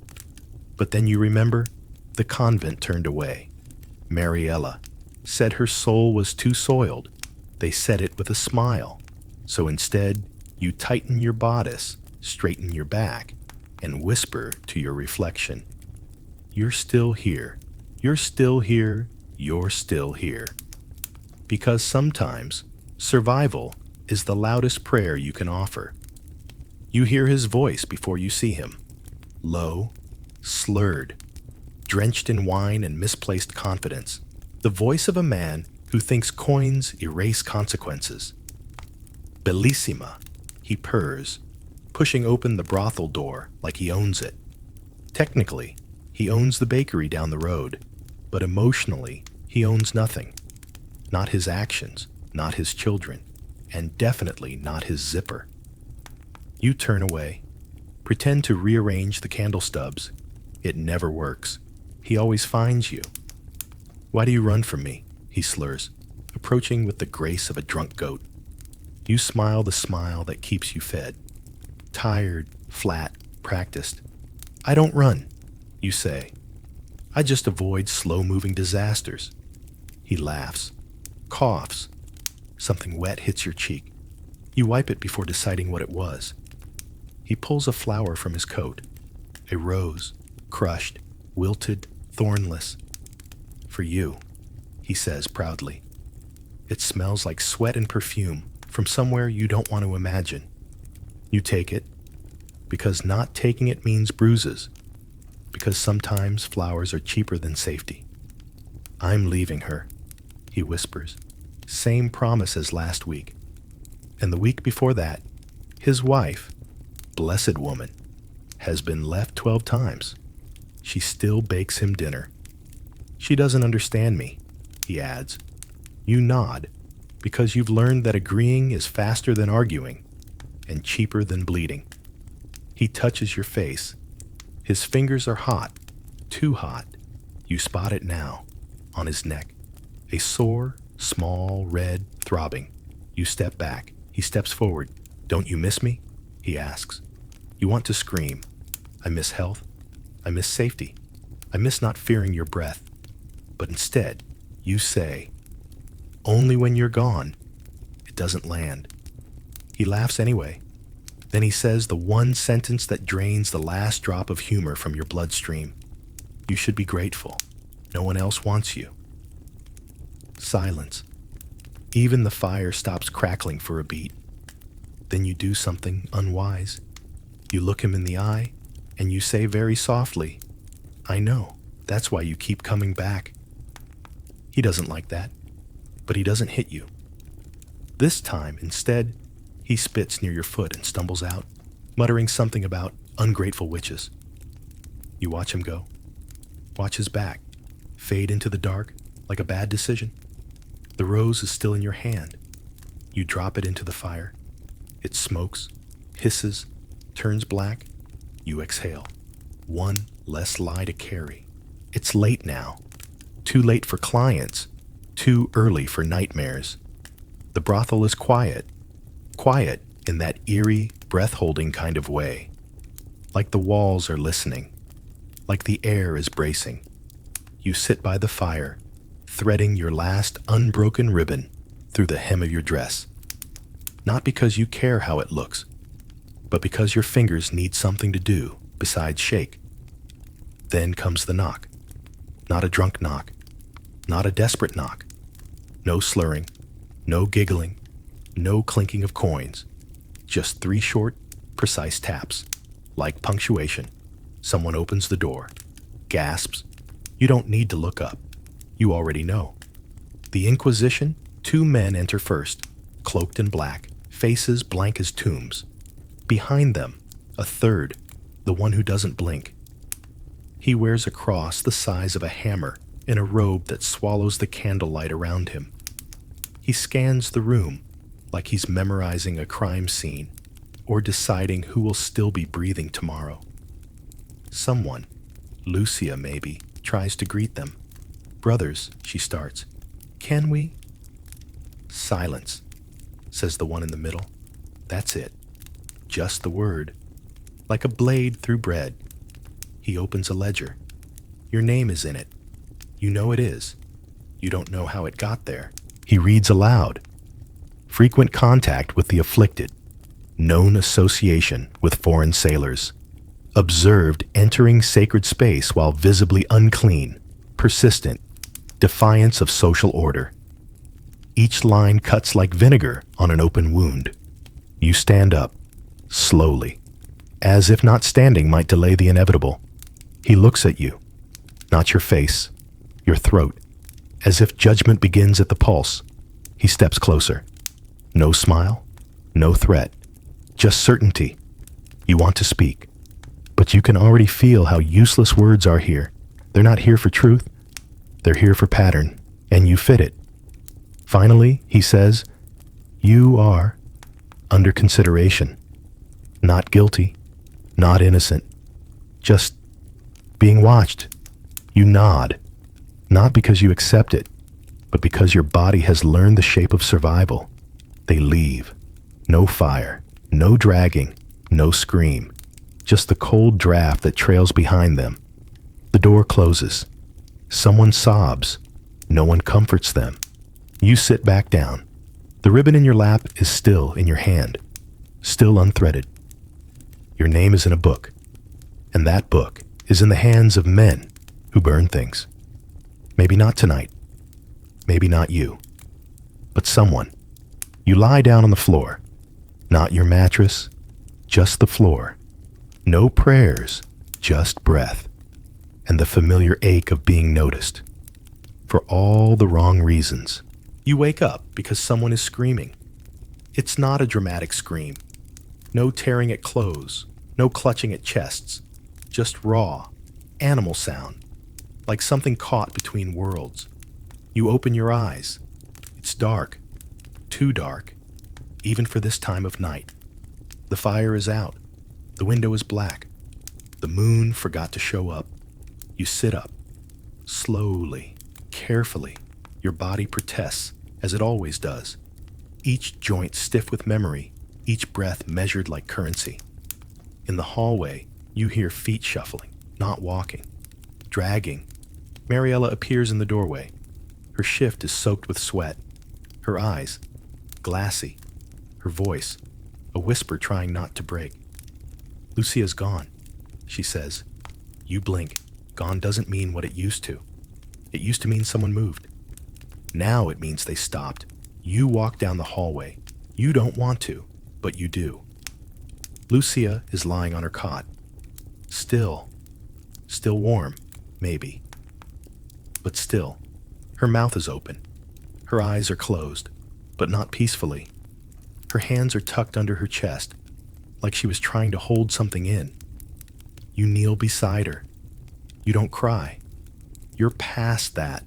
But then you remember, the convent turned away. Mariella said her soul was too soiled. They said it with a smile. So instead, you tighten your bodice, straighten your back, and whisper to your reflection, "You're still here. You're still here. You're still here." Because sometimes, survival is the loudest prayer you can offer. You hear his voice before you see him. Low, slurred, drenched in wine and misplaced confidence. The voice of a man who thinks coins erase consequences. Bellissima, he purrs, pushing open the brothel door like he owns it. Technically, he owns the bakery down the road, but emotionally, he owns nothing. Not his actions, not his children, and definitely not his zipper. You turn away, pretend to rearrange the candle stubs. It never works. He always finds you. "Why do you run from me?" he slurs, approaching with the grace of a drunk goat. You smile the smile that keeps you fed. Tired, flat, practiced. "I don't run," you say. "I just avoid slow-moving disasters." He laughs, coughs. Something wet hits your cheek. You wipe it before deciding what it was. He pulls a flower from his coat. A rose, crushed, wilted, thornless. "For you," he says proudly. It smells like sweat and perfume from somewhere you don't want to imagine. You take it, because not taking it means bruises, because sometimes flowers are cheaper than safety. "I'm leaving her," he whispers. Same promise as last week. And the week before that, his wife, blessed woman, has been left 12 times. She still bakes him dinner. "She doesn't understand me," he adds. You nod, because you've learned that agreeing is faster than arguing and cheaper than bleeding. He touches your face. His fingers are hot, too hot. You spot it now, on his neck. A sore, small, red, throbbing. You step back. He steps forward. "Don't you miss me?" he asks. You want to scream. "I miss health. I miss safety. I miss not fearing your breath." But instead, you say, "Only when you're gone." It doesn't land. He laughs anyway. Then he says the one sentence that drains the last drop of humor from your bloodstream. "You should be grateful. No one else wants you." Silence. Even the fire stops crackling for a beat. Then you do something unwise. You look him in the eye, and you say very softly, "I know. That's why you keep coming back." He doesn't like that, but he doesn't hit you. This time, instead, he spits near your foot and stumbles out, muttering something about ungrateful witches. You watch him go. Watch his back fade into the dark like a bad decision. The rose is still in your hand. You drop it into the fire. It smokes, hisses, turns black. You exhale. One less lie to carry. It's late now. Too late for clients. Too early for nightmares. The brothel is quiet. Quiet in that eerie, breath-holding kind of way. Like the walls are listening. Like the air is bracing. You sit by the fire, threading your last unbroken ribbon through the hem of your dress. Not because you care how it looks, but because your fingers need something to do besides shake. Then comes the knock. Not a drunk knock. Not a desperate knock. No slurring. No giggling. No clinking of coins. Just 3 short, precise taps. Like punctuation. Someone opens the door. Gasps. You don't need to look up. You already know. The Inquisition, 2 men enter first, cloaked in black, faces blank as tombs. Behind them, a third, the one who doesn't blink. He wears a cross the size of a hammer in a robe that swallows the candlelight around him. He scans the room like he's memorizing a crime scene or deciding who will still be breathing tomorrow. Someone, Lucia maybe, tries to greet them. "Brothers," she starts. "Can we?" "Silence," says the one in the middle. That's it. Just the word. Like a blade through bread. He opens a ledger. Your name is in it. You know it is. You don't know how it got there. He reads aloud. Frequent contact with the afflicted. Known association with foreign sailors. Observed entering sacred space while visibly unclean. Persistent. Defiance of social order. Each line cuts like vinegar on an open wound. You stand up. Slowly. As if not standing might delay the inevitable. He looks at you. Not your face. Your throat. As if judgment begins at the pulse. He steps closer. No smile. No threat. Just certainty. You want to speak. But you can already feel how useless words are here. They're not here for truth. They're here for pattern. And you fit it. Finally, he says, "You are under consideration. Not guilty. Not innocent. Just being watched." You nod. Not because you accept it, but because your body has learned the shape of survival. They leave. No fire. No dragging. No scream. Just the cold draft that trails behind them. The door closes. Someone sobs. No one comforts them. You sit back down. The ribbon in your lap is still in your hand. Still unthreaded. Your name is in a book. And that book is in the hands of men who burn things. Maybe not tonight. Maybe not you. But someone. You lie down on the floor. Not your mattress. Just the floor. No prayers. Just breath. And the familiar ache of being noticed. For all the wrong reasons. You wake up because someone is screaming. It's not a dramatic scream. No tearing at clothes. No clutching at chests. Just raw, animal sound. Like something caught between worlds. You open your eyes. It's dark. Too dark. Even for this time of night. The fire is out. The window is black. The moon forgot to show up. You sit up. Slowly, carefully, your body protests, as it always does. Each joint stiff with memory, each breath measured like currency. In the hallway, you hear feet shuffling, not walking. Dragging. Mariella appears in the doorway. Her shift is soaked with sweat. Her eyes, glassy. Her voice, a whisper trying not to break. "Lucia's gone," she says. You blink. Gone doesn't mean what it used to. It used to mean someone moved. Now it means they stopped. You walk down the hallway. You don't want to, but you do. Lucia is lying on her cot. Still warm, maybe. But still, her mouth is open. Her eyes are closed, but not peacefully. Her hands are tucked under her chest, like she was trying to hold something in. You kneel beside her. You don't cry. You're past that.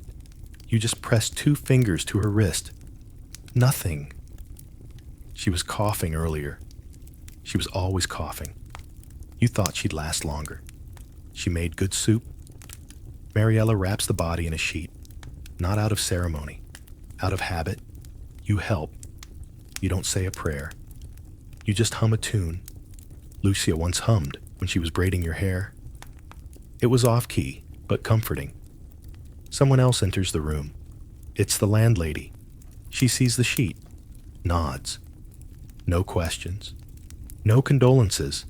You just press 2 fingers to her wrist. Nothing. She was coughing earlier. She was always coughing. You thought she'd last longer. She made good soup. Mariella wraps the body in a sheet, not out of ceremony, out of habit. You help. You don't say a prayer. You just hum a tune. Lucia once hummed when she was braiding your hair. It was off-key, but comforting. Someone else enters the room. It's the landlady. She sees the sheet, nods. No questions. No condolences.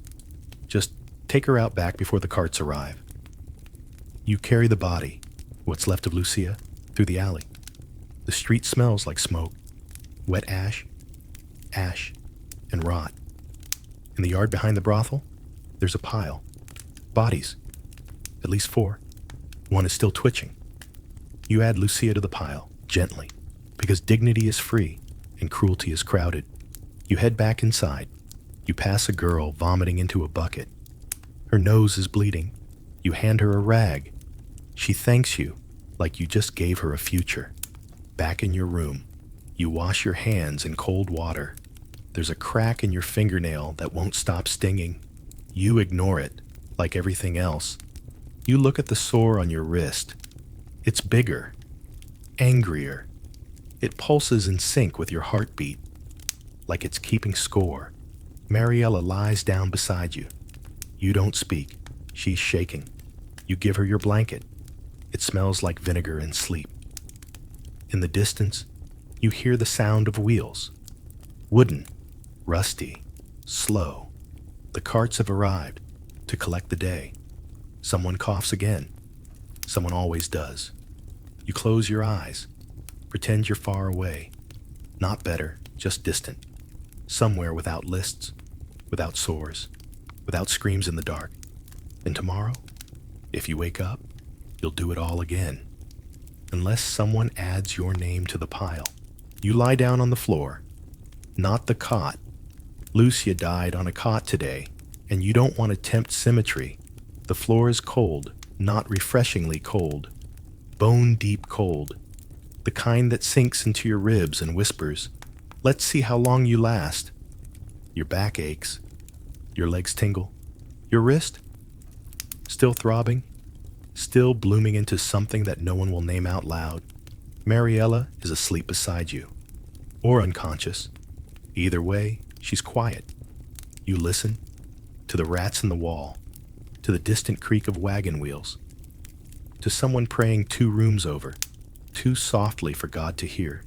Just take her out back before the carts arrive. You carry the body, what's left of Lucia, through the alley. The street smells like smoke, wet ash, and rot. In the yard behind the brothel, there's a pile. Bodies. At least 4. One is still twitching. You add Lucia to the pile, gently, because dignity is free and cruelty is crowded. You head back inside. You pass a girl vomiting into a bucket. Her nose is bleeding. You hand her a rag. She thanks you like you just gave her a future. Back in your room, you wash your hands in cold water. There's a crack in your fingernail that won't stop stinging. You ignore it, like everything else. You look at the sore on your wrist. It's bigger, angrier. It pulses in sync with your heartbeat, like it's keeping score. Mariella lies down beside you. You don't speak. She's shaking. You give her your blanket. It smells like vinegar and sleep. In the distance, you hear the sound of wheels. Wooden, rusty, slow. The carts have arrived to collect the day. Someone coughs again. Someone always does. You close your eyes. Pretend you're far away. Not better, just distant. Somewhere without lists, without sores, without screams in the dark. And tomorrow, if you wake up, you'll do it all again. Unless someone adds your name to the pile. You lie down on the floor, not the cot. Lucia died on a cot today, and you don't want to tempt symmetry. The floor is cold, not refreshingly cold. Bone-deep cold. The kind that sinks into your ribs and whispers, "Let's see how long you last." Your back aches. Your legs tingle. Your wrist? Still throbbing? Still blooming into something that no one will name out loud. Mariella is asleep beside you. Or unconscious. Either way, she's quiet. You listen to the rats in the wall, to the distant creak of wagon wheels, to someone praying 2 rooms over, too softly for God to hear.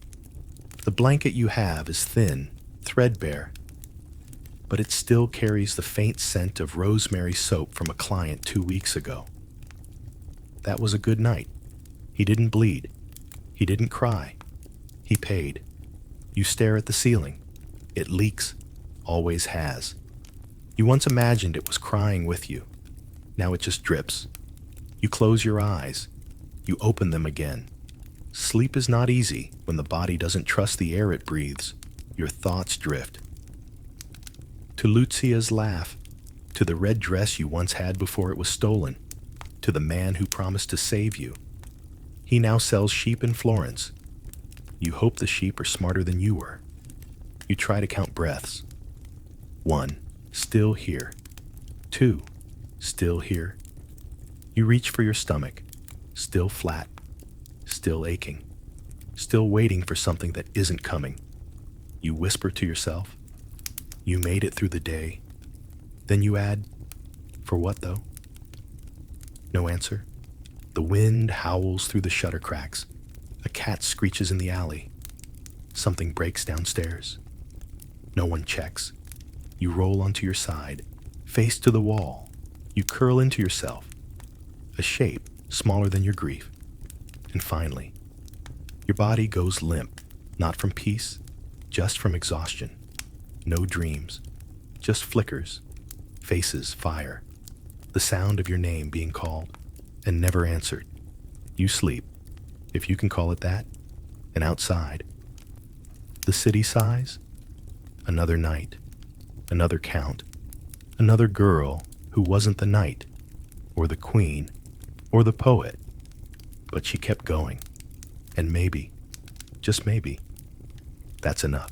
The blanket you have is thin, threadbare, but it still carries the faint scent of rosemary soap from a client 2 weeks ago. That was a good night. He didn't bleed. He didn't cry. He paid. You stare at the ceiling. It leaks. Always has. You once imagined it was crying with you. Now it just drips. You close your eyes. You open them again. Sleep is not easy when the body doesn't trust the air it breathes. Your thoughts drift. To Lucia's laugh, to the red dress you once had before it was stolen, to the man who promised to save you. He now sells sheep in Florence. You hope the sheep are smarter than you were. You try to count breaths. 1, still here. 2, still here. You reach for your stomach, still flat, still aching, still waiting for something that isn't coming. You whisper to yourself, "You made it through the day." Then you add, "For what though?" No answer. The wind howls through the shutter cracks. A cat screeches in the alley. Something breaks downstairs. No one checks. You roll onto your side, face to the wall. You curl into yourself, a shape smaller than your grief. And finally, your body goes limp, not from peace, just from exhaustion. No dreams, just flickers, faces, fire, the sound of your name being called and never answered. You sleep, if you can call it that, and outside. The city sighs. Another night, another count, another girl who wasn't the knight, or the queen, or the poet, but she kept going. And maybe, just maybe, that's enough.